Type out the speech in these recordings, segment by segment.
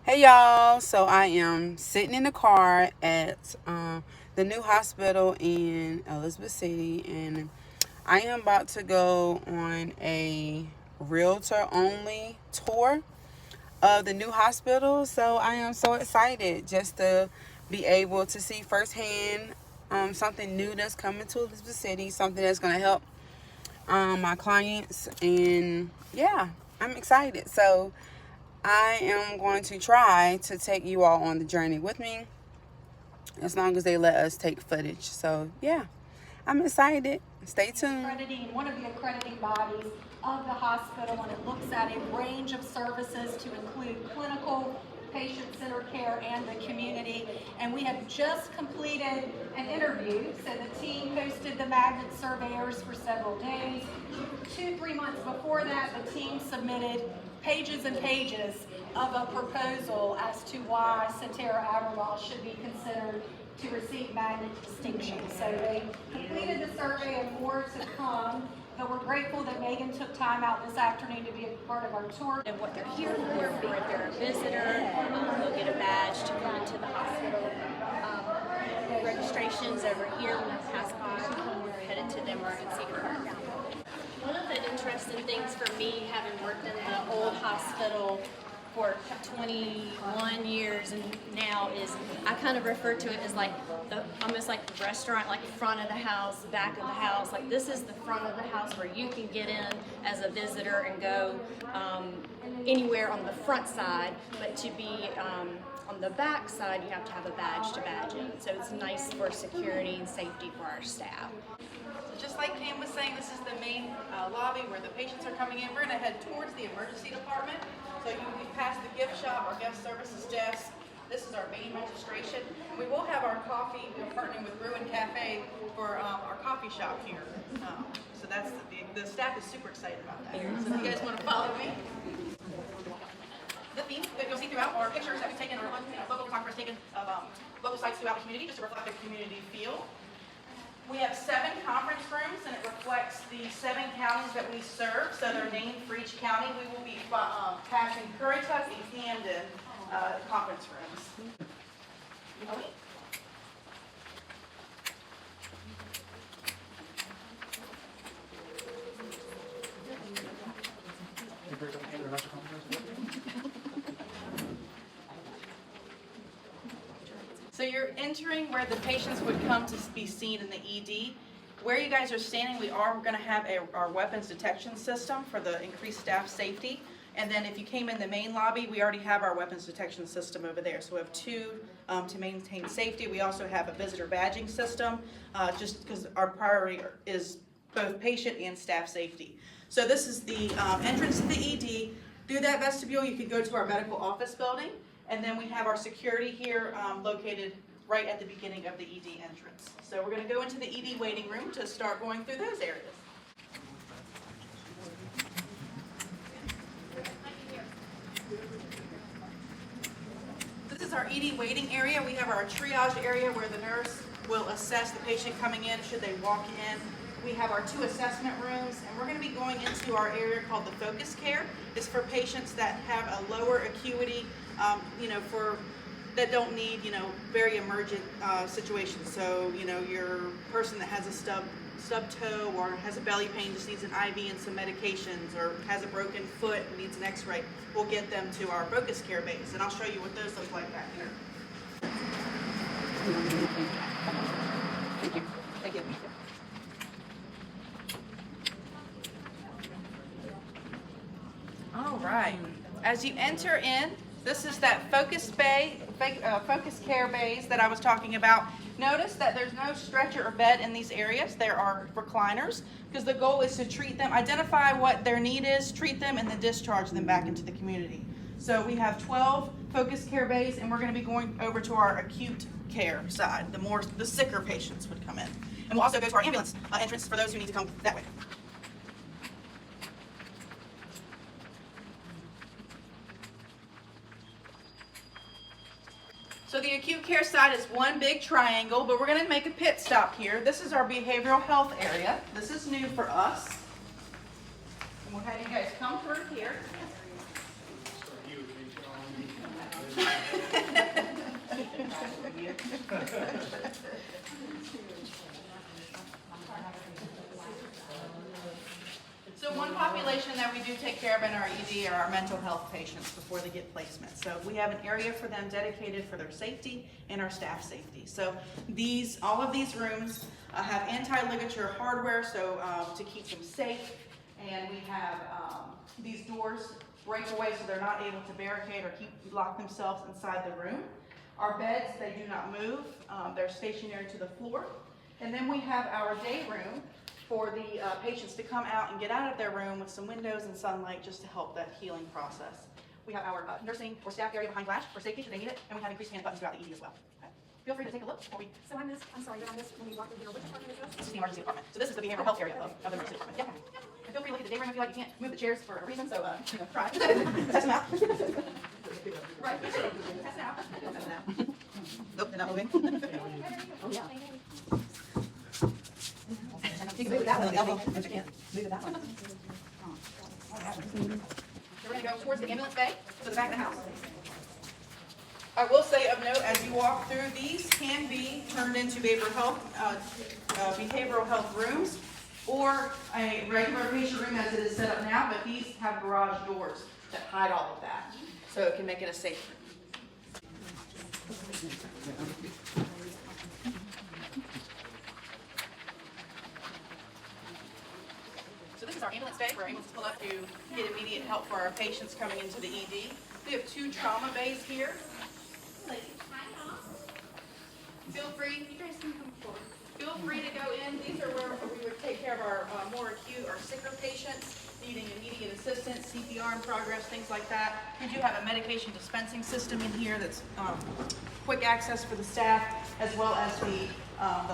Hey y'all, so I am sitting in the car at the new hospital in Elizabeth City, and I am about to go on a Realtor-only tour of the new hospital. So I am so excited just to be able to see firsthand something new that's coming to Elizabeth City, something that's going to help my clients, and yeah, I'm excited. So I am going to try to take you all on the journey with me as long as they let us take footage. So, yeah, I'm excited. Stay tuned. One of the accrediting bodies of the hospital, and it looks at a range of services to include clinical, patient-centered care, and the community. And we have just completed an interview. So the team hosted the magnet surveyors for several days. 3 months before that, the team submitted pages and pages of a proposal as to why Sentara should be considered to receive magnet distinction. So they completed the survey and more to come, but we're grateful that Megan took time out this afternoon to be a part of our tour. And what they're here for if they're a visitor, they'll get a badge to come into the hospital. Registrations over here when we pass by, we're headed to the emergency department. One of the interesting things for me, having worked in the old hospital for 21 years and now, is I kind of refer to it as like almost like the restaurant, like front of the house, back of the house. Like this is the front of the house where you can get in as a visitor and go anywhere on the front side, but to be on the back side, you have to have a badge to badge in. So it's nice for security and safety for our staff. Just like Cam was saying, this is the main lobby where the patients are coming in. We're going to head towards the emergency department. So you will be past the gift shop, our guest services desk. This is our main registration. We will have our coffee. We're partnering with Ruin Cafe for our coffee shop here. So that's the staff is super excited about that. So if you guys want to follow me. The theme that you'll see throughout are pictures that we've taken, or local photographers taken of local sites throughout the community, just to reflect the community feel. We have 7 conference rooms, and it reflects the 7 counties that we serve, so they're named for each county. We will be passing Currituck and Camden conference rooms. So you're entering where the patients would come to be seen in the ED. Where you guys are standing, we are going to have our weapons detection system for the increased staff safety. And then if you came in the main lobby, we already have our weapons detection system over there. So we have 2 to maintain safety. We also have a visitor badging system, just because our priority is both patient and staff safety. So this is the entrance to the ED. Through that vestibule, you can go to our medical office building. And then we have our security here located right at the beginning of the ED entrance. So we're going to go into the ED waiting room to start going through those areas. This is our ED waiting area. We have our triage area where the nurse will assess the patient coming in should they walk in. We have our 2 assessment rooms, and we're going to be going into our area called the focus care. It's for patients that have a lower acuity, that don't need, very emergent situations. So, your person that has a stub toe or has a belly pain, just needs an IV and some medications, or has a broken foot and needs an x-ray, we'll get them to our focus care base. And I'll show you what those look like back here. Thank you. Thank you. All right. As you enter in, this is that focus care bays that I was talking about. Notice that there's no stretcher or bed in these areas. There are recliners, because the goal is to treat them, identify what their need is, treat them, and then discharge them back into the community. So we have 12 focus care bays, and we're going to be going over to our acute care side. The sicker patients would come in. And we'll also go to our ambulance entrance for those who need to come that way. So the acute care side is one big triangle, but we're going to make a pit stop here. This is our behavioral health area. This is new for us. And we'll have you guys come through here. So one population that we do take care of in our ED are our mental health patients before they get placement. So we have an area for them dedicated for their safety and our staff safety. So all of these rooms have anti-ligature hardware, so to keep them safe. And we have these doors break away so they're not able to barricade or lock themselves inside the room. Our beds, they do not move. They're stationary to the floor. And then we have our day room for the patients to come out and get out of their room with some windows and sunlight just to help that healing process. We have our nursing or staff area behind glass for safety should they need it, and we have increased hand buttons throughout the ED as well. Okay. Feel free to take a look before we... So I'm sorry, when you walk through here, which department is this? This is the emergency department. So this is the behavioral health area of the emergency department. Yeah. And feel free to look at the day room if you like. You can't move the chairs for a reason, so try. Test them out. Right. Test it out. Test it out. Nope, they're not moving. Oh, yeah. You can move it that way, elbow, but you can't move it that way. So we're going to go towards the ambulance bay to the back of the house. I will say of note, as you walk through, these can be turned into behavioral health rooms or a regular patient room as it is set up now, but these have garage doors that hide all of that. So it can make it a safe room. So this is our ambulance bay where ambulances pull up to get immediate help for our patients coming into the ED. We have 2 trauma bays here. Feel free to go in. These are where we would take care of our more acute or sicker patients needing immediate assistance, CPR in progress, things like that. We do have a medication dispensing system in here that's quick access for the staff, as well as the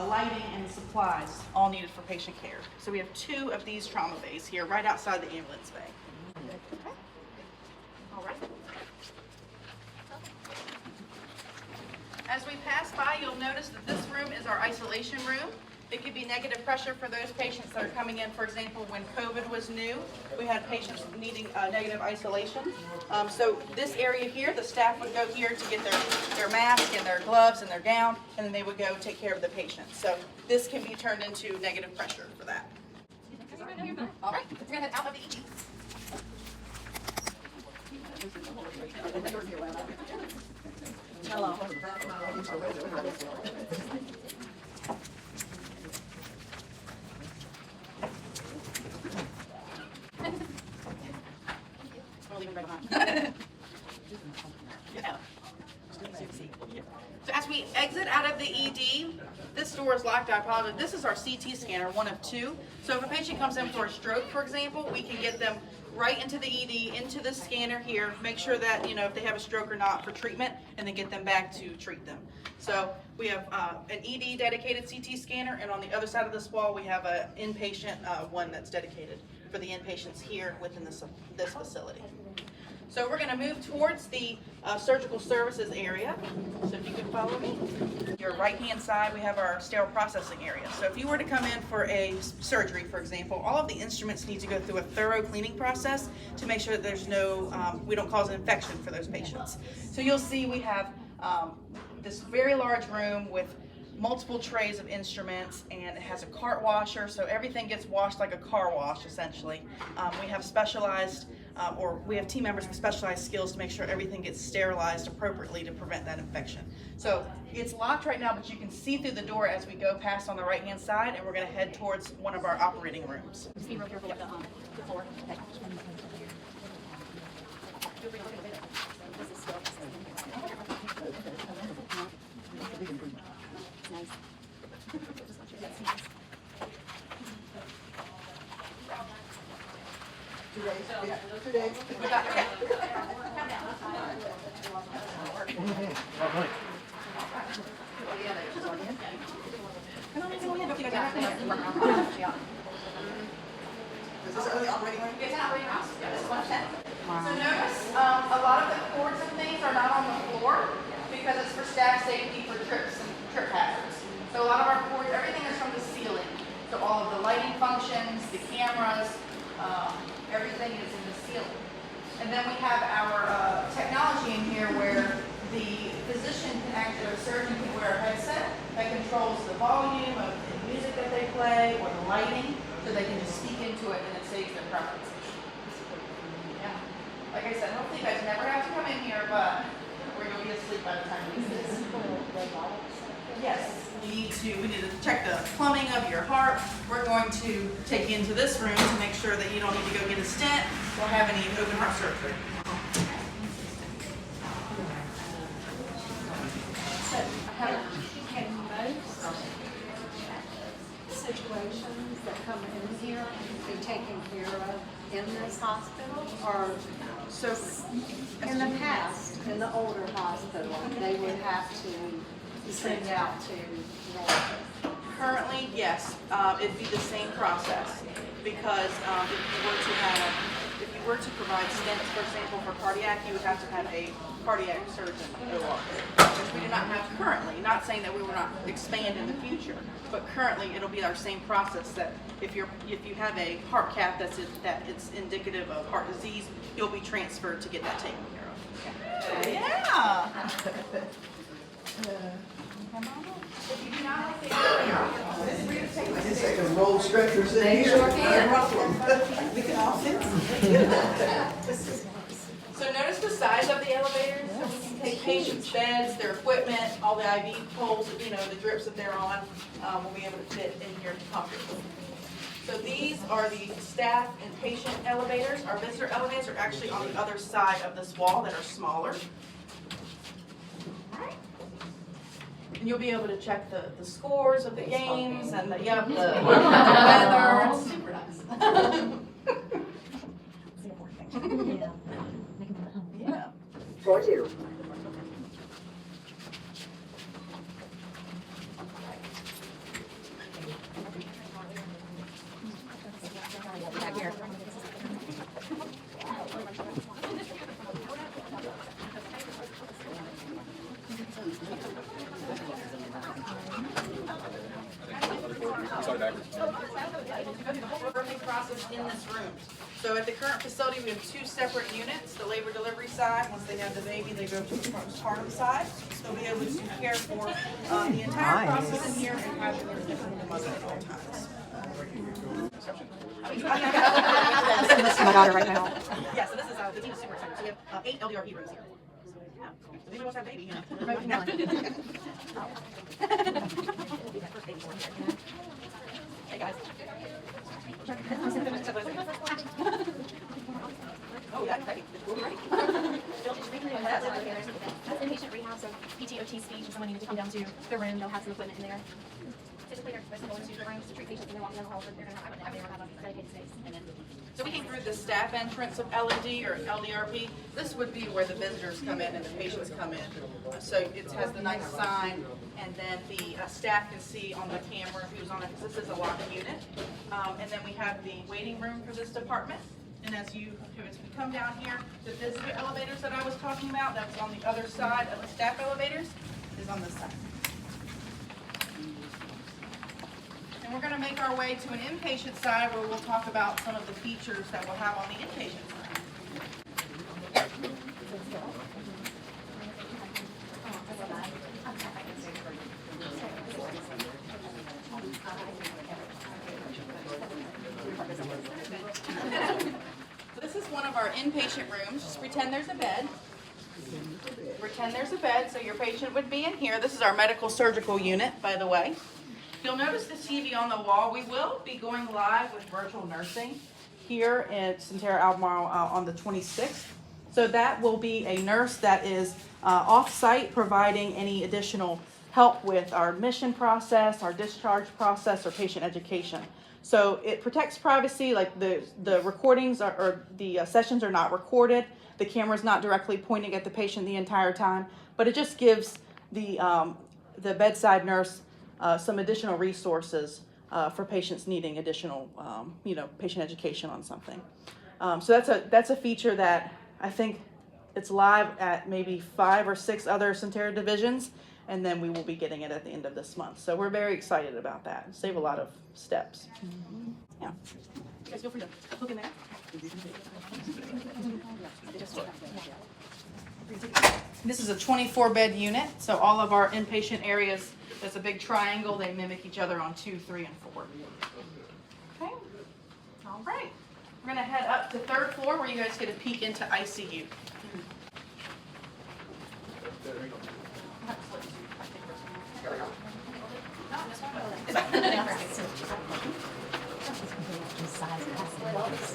lighting and the supplies, all needed for patient care. So we have 2 of these trauma bays here, right outside the ambulance bay. Okay. All right. As we pass by, you'll notice that this room is our isolation room. It could be negative pressure for those patients that are coming in. For example, when COVID was new, we had patients needing negative isolation. So this area here, the staff would go here to get their mask and their gloves and their gown, and then they would go take care of the patient. So this can be turned into negative pressure for that. All right, we're going to head out of the ED. Hello. So as we exit out of the ED, this door is locked. I apologize. This is our CT scanner, one of 2. So if a patient comes in for a stroke, for example, we can get them right into the ED, into the scanner here, make sure that, if they have a stroke or not for treatment, and then get them back to treat them. So we have an ED dedicated CT scanner, and on the other side of this wall, we have an inpatient one that's dedicated for the inpatients here within this facility. So we're going to move towards the surgical services area. So if you could follow me. Your right-hand side, we have our sterile processing area. So if you were to come in for a surgery, for example, all of the instruments need to go through a thorough cleaning process to make sure that there's no, we don't cause an infection for those patients. So you'll see we have this very large room with multiple trays of instruments, and it has a cart washer, so everything gets washed like a car wash, essentially. We have specialized, we have team members with specialized skills to make sure everything gets sterilized appropriately to prevent that infection. So it's locked right now, but you can see through the door as we go past on the right-hand side, and we're going to head towards one of our operating rooms. Just be real careful with the floor. Okay. Feel free to look at the video. This is still nice. Two days. Yeah, 2 days. Okay. Is this the operating room? It's an operating room. Yeah, this is 110. Wow. So notice a lot of the cords and things are not on the floor because it's for staff safety for trips and trip hazards. So a lot of our cords, everything is from the ceiling. So all of the lighting functions, the cameras, everything is in the ceiling. And then we have our technology in here where the physician can actually, or surgeon can wear a headset volume of the music that they play or the lighting, so they can just speak into it and it saves their preferences. Yeah. Like I said, hopefully you guys never have to come in here, but or you'll be asleep by the time you use this. Yes, we need to check the plumbing of your heart. We're going to take you into this room to make sure that you don't need to go get a stent or have any open heart surgery. Can most situations that come in here be taken care of in this hospital? Or So, in the past, in the older hospital, they would have to send out to Realtors? currently, yes, it'd be the same process because if you were to provide stents, for example, for cardiac, you would have to have a cardiac surgeon OR, which we do not have currently. Not saying that we will not expand in the future, but currently it'll be our same process that if you have a heart cath that it's indicative of heart disease, you'll be transferred to get that taken care of. Yeah. If you do not have the They can roll stretchers in here. Sure can. We can all fit. So notice the size of the elevators. The patients' beds, their equipment, all the IV poles, the drips that they're on, will be able to fit in here comfortably. So these are the staff and patient elevators. Our visitor elevators are actually on the other side of this wall that are smaller. And you'll be able to check the scores of the games and the weather. It's super nice. Yeah. For you. Birthing process in this room. So at the current facility, we have two separate units. The labor delivery side, once they have the baby, they go to the postpartum side. They'll be able to care for the entire process in here and have their different mother at all times. This is my daughter right now. Yeah, so this is the team is super excited. So we have 8 LDRP rooms here. Yeah. So if anybody wants to have a baby, Hey guys. Oh yeah, great. Inpatient rehab, so PTOT speech, if someone needed to come down to the room, they'll have some equipment in there. Typically, they're supposed to go into the rooms to treat patients and they're walking down the hall, so they're going to have a dedicated space. So we came through the staff entrance of L&D or LDRP. This would be where the visitors come in and the patients come in. So it has the nice sign, and then the staff can see on the camera who's on it, because this is a locked unit. And then we have the waiting room for this department. And as we come down here, the visitor elevators that I was talking about, that's on the other side of the staff elevators, is on this side. And we're going to make our way to an inpatient side where we'll talk about some of the features that we'll have on the inpatient side. So this is one of our inpatient rooms. Just pretend there's a bed. Pretend there's a bed, so your patient would be in here. This is our medical surgical unit, by the way. You'll notice the TV on the wall. We will be going live with virtual nursing here at Sentara Albemarle on the 26th. So that will be a nurse that is off-site providing any additional help with our admission process, our discharge process, or patient education. So it protects privacy, like the recordings or the sessions are not recorded. The camera's not directly pointing at the patient the entire time, but it just gives the bedside nurse some additional resources for patients needing additional, patient education on something. So that's a feature that I think it's live at maybe 5 or 6 other Sentara divisions, and then we will be getting it at the end of this month. So we're very excited about that. Save a lot of steps. Yeah. You guys feel free to look in there. This is a 24-bed unit, so all of our inpatient areas, there's a big triangle, they mimic each other on 2, 3, and 4. Okay, all right. We're gonna head up to 3rd floor where you guys get a peek into ICU.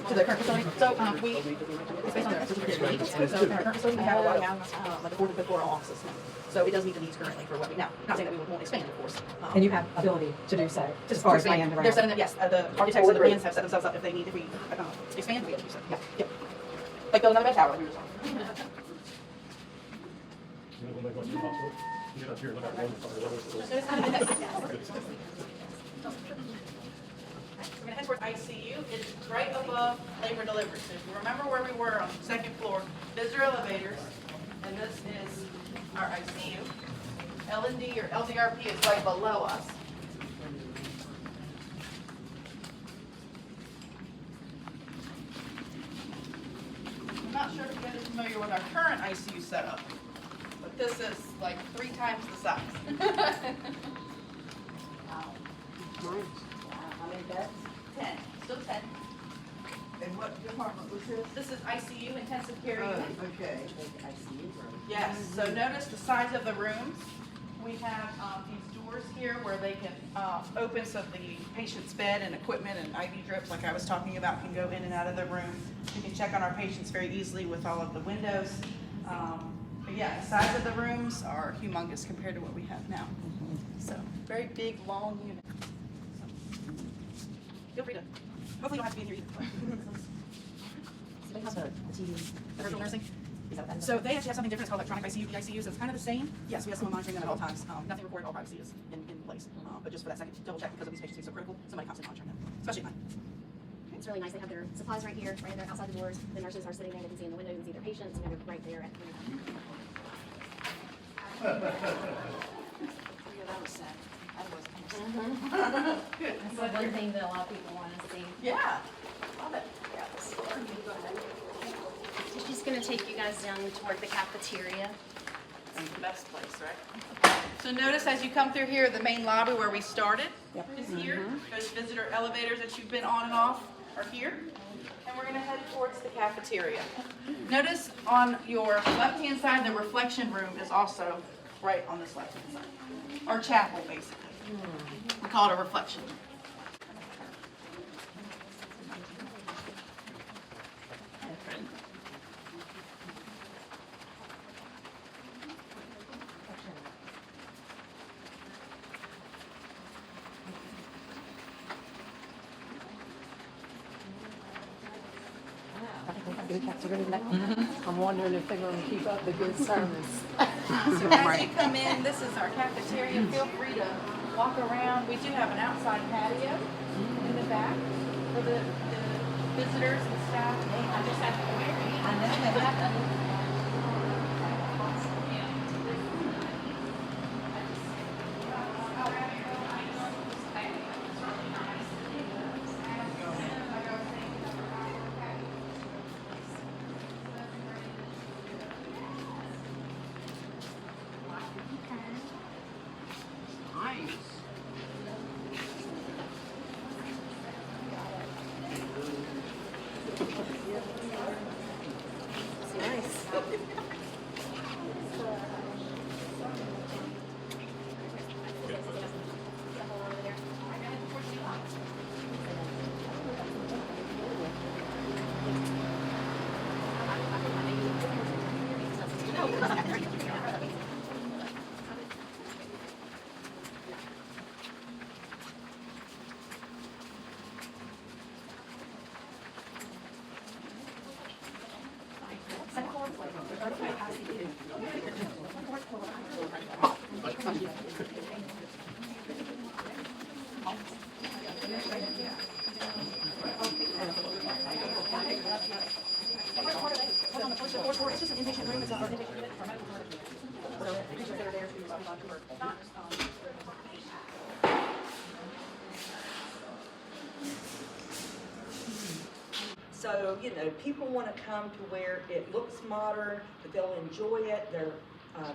To the current facility. So it's based on their certificate needs. So in our current facility, we have a lot of like a 4th and 5th floor offices. So it does meet the needs currently for what we now. Not saying that we won't expand, of course. And you have ability to do so, as far as land They're around. setting up, yes, the architects and the plans have set themselves up if they need, if we expand, we can do so. Yeah. Yep. Like build another bed tower like we were talking. We're gonna head towards ICU. It's right above labor and delivery. So if you remember where we were on the 2nd floor, visitor elevators, and this is our ICU. L&D or LDRP is right below us. I'm not sure if you guys are familiar with our current ICU setup, but this is like 3 times the size. How many beds? 10, still 10. And what department was this? This is ICU, intensive care unit. Okay. Yes, so notice the size of the rooms. We have these doors here where they can open so the patient's bed and equipment and IV drips, like I was talking about, can go in and out of the room. We can check on our patients very easily with all of the windows. But yeah, the size of the rooms are humongous compared to what we have now. So, very big, long unit. So, feel free to, hopefully you don't have to be in here either. So they have the TV. The virtual nursing. Is that what that is? So they actually have something different. It's called electronic ICU, PICU, so it's kind of the same. Yes, we have someone monitoring them at all times. Nothing recorded, all privacy is in place. But just for that second double check, because of these patients being so critical, somebody constantly monitoring them, especially at night. It's really nice. They have their supplies right here, right there outside the doors. The nurses are sitting there. They can see in the window. You can see their patients. And they're right there. Good. That's the one thing that a lot of people want to see. Yeah. Love it. Yeah, this is She's just gonna take you guys down toward the cafeteria. the best place, right? So notice as you come through here, the main lobby where we started is here. Those visitor elevators that you've been on and off are here. And we're gonna head towards the cafeteria. Notice on your left-hand side, the reflection room is also right on this left-hand side. Our chapel, basically. We call it a reflection room. I'm wondering if they're going to keep up the good service. So as you come in, this is our cafeteria. Feel free to walk around. We do have an outside patio in the back for the visitors and staff. I just have to wear it. I know that. It's just an inpatient room. It's not our inpatient unit. Our medical unit. So patients that are there to not respond. So, you know, people want to come to where it looks modern, but they'll enjoy it. Their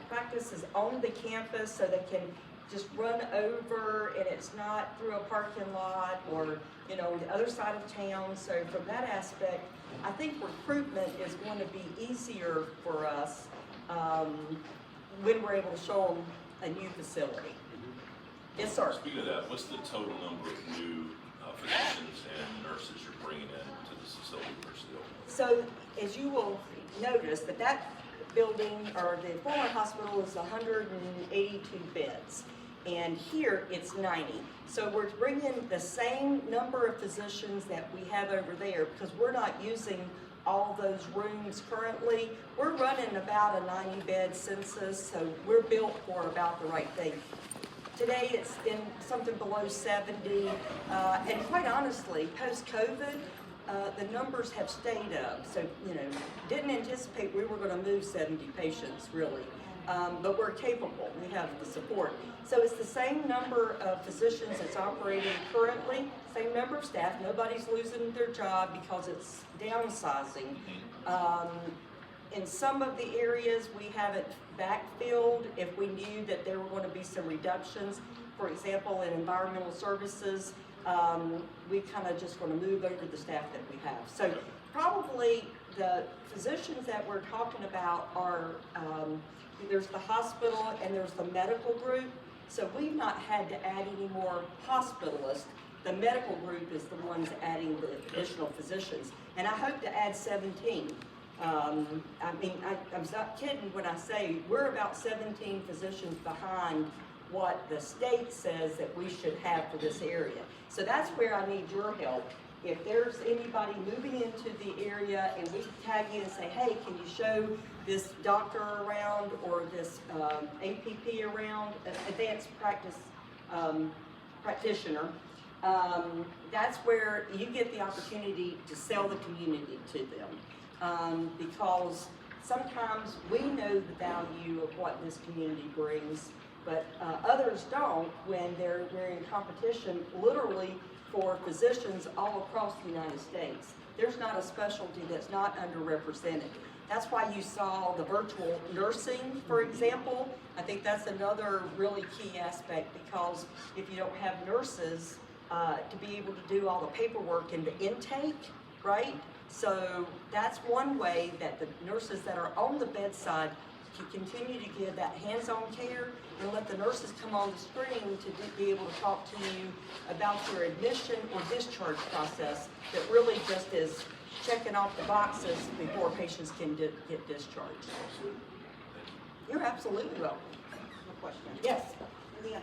practice is on the campus, so they can just run over, and it's not through a parking lot or, you know, the other side of town. So from that aspect, I think recruitment is going to be easier for us when we're able to show them a new facility. Yes, sir. Speaking of that, what's the total number of new physicians and nurses you're bringing in to this facility per still? So as you will notice that building, or the former hospital, is 182 beds. And here it's 90. So we're bringing the same number of physicians that we have over there, because we're not using all those rooms currently. We're running about a 90-bed census, so we're built for about the right thing. Today it's in something below 70, and quite honestly, post-COVID, the numbers have stayed up. So, you know, didn't anticipate we were going to move 70 patients, really. But we're capable. We have the support. So it's the same number of physicians that's operating currently, same number of staff. Nobody's losing their job because it's downsizing. In some of the areas, we have it backfilled if we knew that there were going to be some reductions. For example, in environmental services, we kind of just want to move over the staff that we have. So probably the physicians that we're talking about are, there's the hospital and there's the medical group. So we've not had to add any more hospitalists. The medical group is the ones adding the additional physicians. And I hope to add 17. I mean, I'm not kidding when I say we're about 17 physicians behind what the state says that we should have for this area. So that's where I need your help. If there's anybody moving into the area and we can tag you and say, hey, can you show this doctor around or this APP around, advanced practice practitioner, that's where you get the opportunity to sell the community to them. Because sometimes we know the value of what this community brings, but others don't when we're in competition literally for physicians all across the United States. There's not a specialty that's not underrepresented. That's why you saw the virtual nursing, for example. I think that's another really key aspect, because if you don't have nurses to be able to do all the paperwork and the intake, right? So that's one way that the nurses that are on the bedside can continue to give that hands-on care, and let the nurses come on the screen to be able to talk to you about your admission or discharge process that really just is checking off the boxes before patients can get discharged. You're absolutely welcome. No question. Yes. The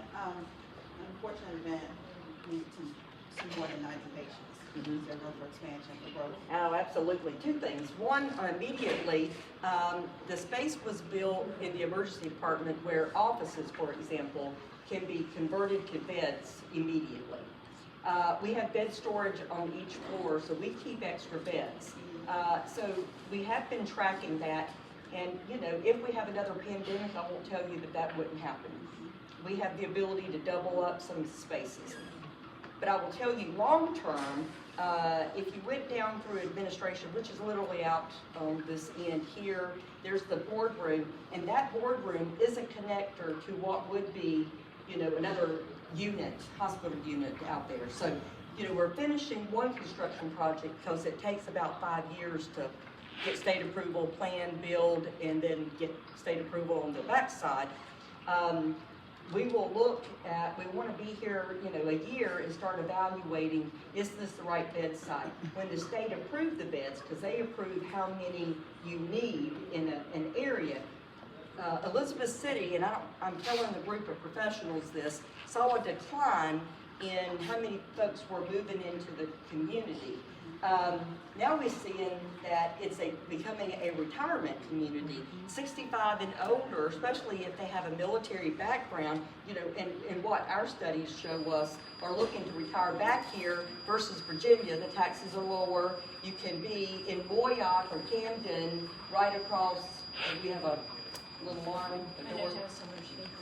unfortunate event needed to see more than 90 patients. Is there room for expansion, for growth? Oh, absolutely. Two things. One, immediately, the space was built in the emergency department where offices, for example, can be converted to beds immediately. We have bed storage on each floor, so we keep extra beds. So we have been tracking that, and you know, if we have another pandemic, I won't tell you that that wouldn't happen. We have the ability to double up some spaces. But I will tell you, long term, if you went down through administration, which is literally out on this end here, there's the boardroom, and that boardroom is a connector to what would be, you know, another unit, hospital unit out there. So, you know, we're finishing one construction project because it takes about 5 years to get state approval, plan, build, and then get state approval on the backside. We will look at, we want to be here, you know, a year and start evaluating, is this the right bedside? When the state approved the beds, because they approve how many you need in an area, Elizabeth City, and I'm telling the group of professionals this, saw a decline in how many folks were moving into the community. Now we're seeing that it's becoming a retirement community. 65 and older, especially if they have a military background, you know, and what our studies show us, are looking to retire back here versus Virginia. The taxes are lower. You can be in Moyock or Camden right across, we have a little alarm.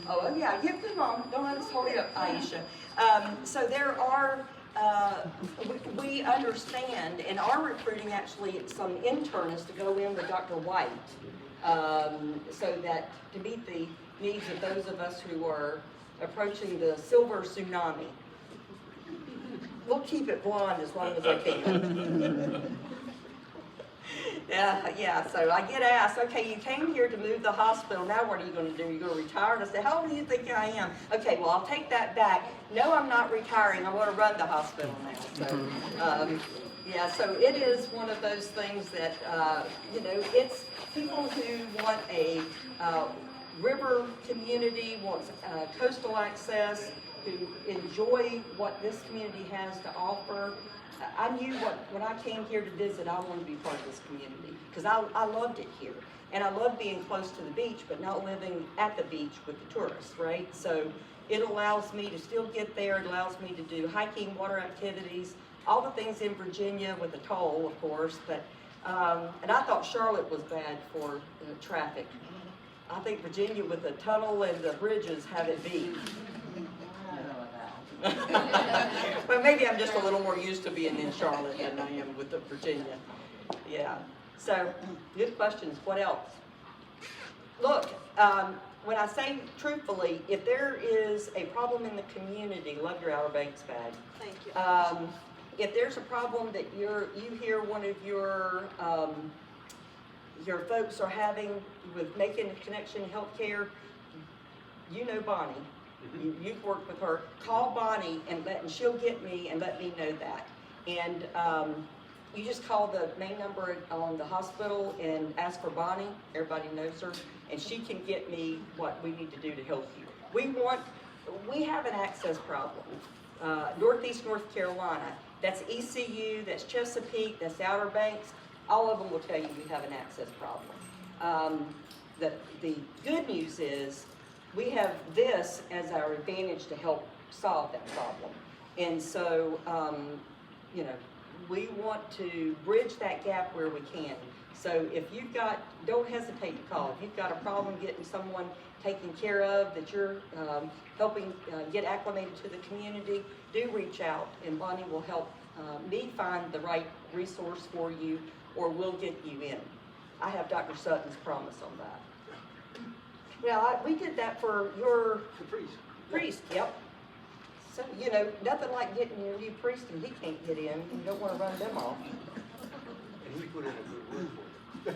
Oh, yeah, come on. Don't let us hold you up, Aisha. So there are we understand, and are recruiting actually some internists to go in with Dr. White, so that to meet the needs of those of us who are approaching the silver tsunami. We'll keep it blonde as long as I can. Yeah, so I get asked, okay, you came here to move the hospital, now what are you going to do? You're going to retire? And I say, how old do you think I am? Okay, well, I'll take that back. No, I'm not retiring. I want to run the hospital now. So, yeah, so it is one of those things that, you know, it's people who want a river community, wants coastal access, who enjoy what this community has to offer. I knew when I came here to visit, I wanted to be part of this community because I loved it here. And I love being close to the beach, but not living at the beach with the tourists, right? So it allows me to still get there. It allows me to do hiking, water activities, all the things in Virginia with a toll, of course. But and I thought Charlotte was bad for traffic. I think Virginia with the tunnel and the bridges have it beat. Well, maybe I'm just a little more used to being in Charlotte than I am with the Virginia. Yeah. So, good questions. What else? Look, when I say truthfully, if there is a problem in the community, love your Outer Banks bag. Thank you. If there's a problem that you hear one of your folks are having with making a connection in healthcare, you know Bonnie. You've worked with her. Call Bonnie and she'll get me and let me know that. And you just call the main number on the hospital and ask for Bonnie. Everybody knows her, and she can get me what we need to do to help you. We have an access problem. Northeast North Carolina. That's ECU. That's Chesapeake. That's Outer Banks. All of them will tell you we have an access problem. The good news is, we have this as our advantage to help solve that problem. And so, you know, we want to bridge that gap where we can. So if you've got, don't hesitate to call. If you've got a problem getting someone taken care of that you're helping get acclimated to the community, do reach out and Bonnie will help me find the right resource for you, or we'll get you in. I have Dr. Sutton's promise on that. Well, we did that for your priest, yep. So, you know, nothing like getting your new priest and he can't get in. You don't want to run them off. And he put in a good word for you.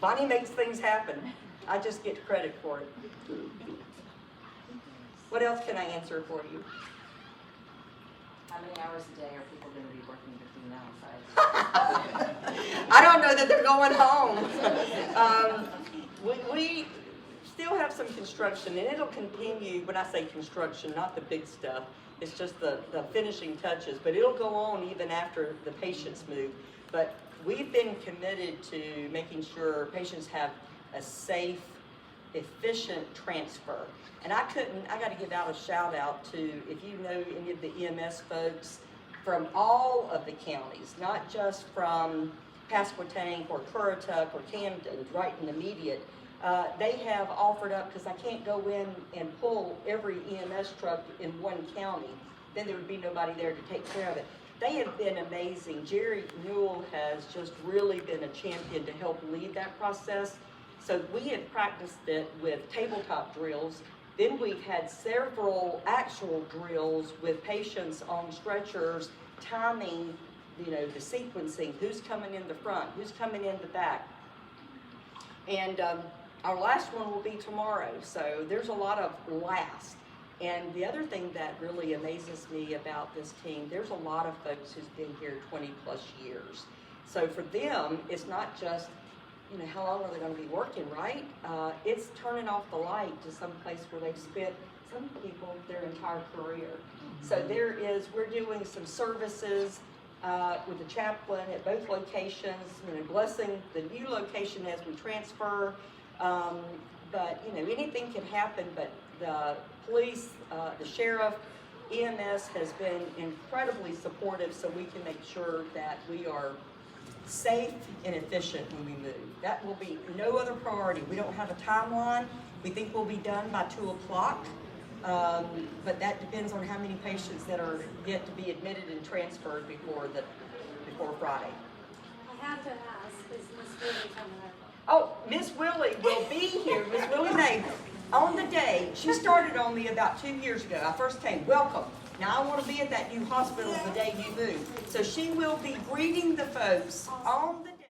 Bonnie makes things happen. I just get credit for it. What else can I answer for you? How many hours a day are people going to be working between now and 5? I don't know that they're going home. We still have some construction, and it'll continue. When I say construction, not the big stuff. It's just the finishing touches, but it'll go on even after the patients move. But we've been committed to making sure patients have a safe, efficient transfer. And I got to give out a shout out to, if you know any of the EMS folks from all of the counties, not just from Pasquotank or Currituck or Camden, right in the immediate. They have offered up, because I can't go in and pull every EMS truck in one county, then there would be nobody there to take care of it. They have been amazing. Jerry Newell has just really been a champion to help lead that process. So we have practiced it with tabletop drills. Then we've had several actual drills with patients on stretchers, timing, you know, the sequencing, who's coming in the front, who's coming in the back. And our last one will be tomorrow, so there's a lot of last. And the other thing that really amazes me about this team, there's a lot of folks who's been here 20 plus years. So for them, it's not just, you know, how long are they going to be working, right? It's turning off the light to some place where they've spent, some people, their entire career. So we're doing some services with the chaplain at both locations, you know, blessing the new location as we transfer. But, you know, anything can happen, but the police, the sheriff, EMS has been incredibly supportive so we can make sure that we are safe and efficient when we move. That will be no other priority. We don't have a timeline. We think we'll be done by 2 o'clock. But that depends on how many patients that are yet to be admitted and transferred before Friday. I have to ask, is Miss Willie coming over? Oh, Miss Willie will be here, Miss Willie May, on the day. She started on me about 2 years ago. I first came, welcome. Now I want to be at that new hospital the day you move. So she will be greeting the folks on the day.